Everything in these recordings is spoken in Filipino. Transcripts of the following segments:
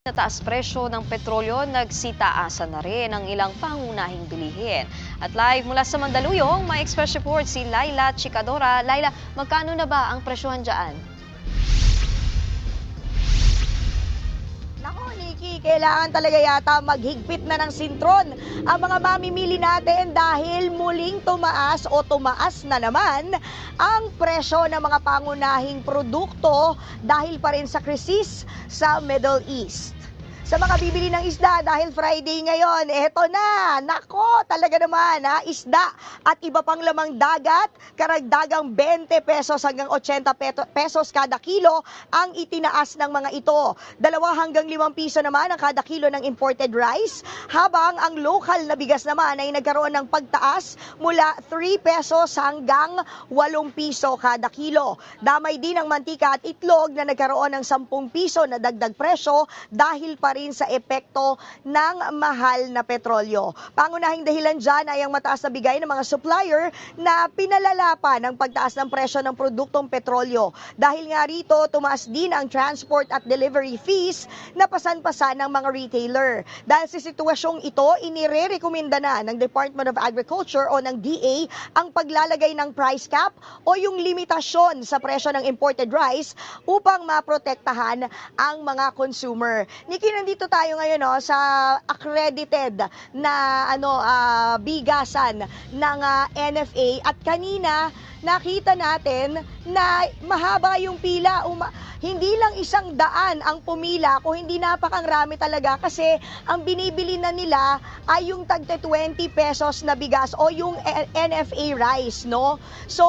Nataas presyo ng petrolyo, nagsitaasan na rin ang ilang pangunahing bilihin. At live mula sa Mandaluyong, may express report si Laila Chicadora. Laila, magkano na ba ang presyohan dyan? Nako, Nikki, kailangan talaga yata maghigpit na ng sintron ang mga mamimili natin dahil muling tumaas o tumaas na naman ang presyo ng mga pangunahing produkto dahil pa rin sa krisis sa Middle East. Sa mga bibili ng isda dahil Friday ngayon, eto na, nako, talaga naman isda at iba pang lamang dagat, karagdagang 20 pesos hanggang 80 pesos kada kilo ang itinaas ng mga ito. 2 hanggang 5 piso naman ang kada kilo ng imported rice, habang ang local na bigas naman ay nagkaroon ng pagtaas mula 3 pesos hanggang 8 piso kada kilo. Damay din ang mantika at itlog na nagkaroon ng 10 piso na dagdag presyo dahil pa rin sa epekto ng mahal na petrolyo. Pangunahing dahilan dyan ay ang mataas na bigay ng mga supplier na pinalala pa ng pagtaas ng presyo ng produktong petrolyo. Dahil nga rito, tumaas din ang transport at delivery fees na pasan-pasan ng mga retailer. Dahil sa sitwasyong ito, inirerekomenda na ng Department of Agriculture o ng DA ang paglalagay ng price cap o yung limitasyon sa presyo ng imported rice upang maprotektahan ang mga consumer. Nikki, nandito tayo ngayon sa accredited na bigasan ng NFA at kanina nakita natin na mahaba yung pila. Hindi lang 100 ang pumila, kung hindi napakarami talaga kasi ang binibili na nila ay yung tagte 20 pesos na bigas o yung NFA rice, no? So,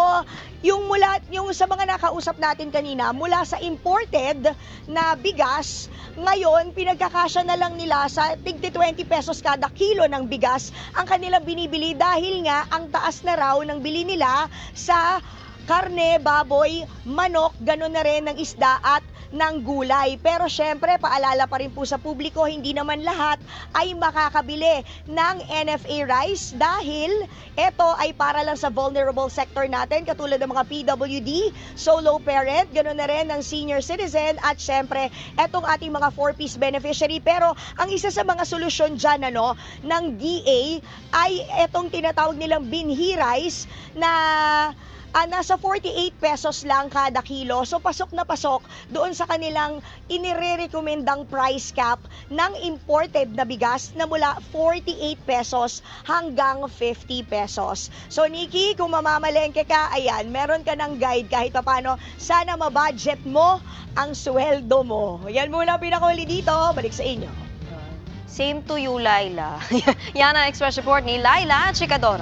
yung sa mga nakausap natin kanina, mula sa imported na bigas, ngayon pinagkakasya na lang nila sa tigte 20 pesos kada kilo ng bigas ang kanilang binibili dahil nga ang taas na raw ng bili nila sa karne, baboy, manok, gano'n na rin ng isda at ng gulay. Pero syempre, paalala pa rin po sa publiko, hindi naman lahat ay makakabili ng NFA rice dahil ito ay para lang sa vulnerable sector natin, katulad ng mga PWD, solo parent, gano'n na rin ng senior citizen at syempre, etong ating mga 4-piece beneficiary. Pero ang isa sa mga solusyon dyan ng DA ay etong tinatawag nilang binhi rice na nasa 48 pesos lang kada kilo. So pasok na pasok doon sa kanilang inirerekomendang price cap ng imported na bigas na mula 48 pesos hanggang 50 pesos. So Nikki, kung mamamalengke ka, ayan, meron ka ng guide kahit paano. Sana mabudget mo ang sweldo mo. Yan muna pinakahuli dito. Balik sa inyo. Same to you, Laila. Yan ang express report ni Laila Chicadora.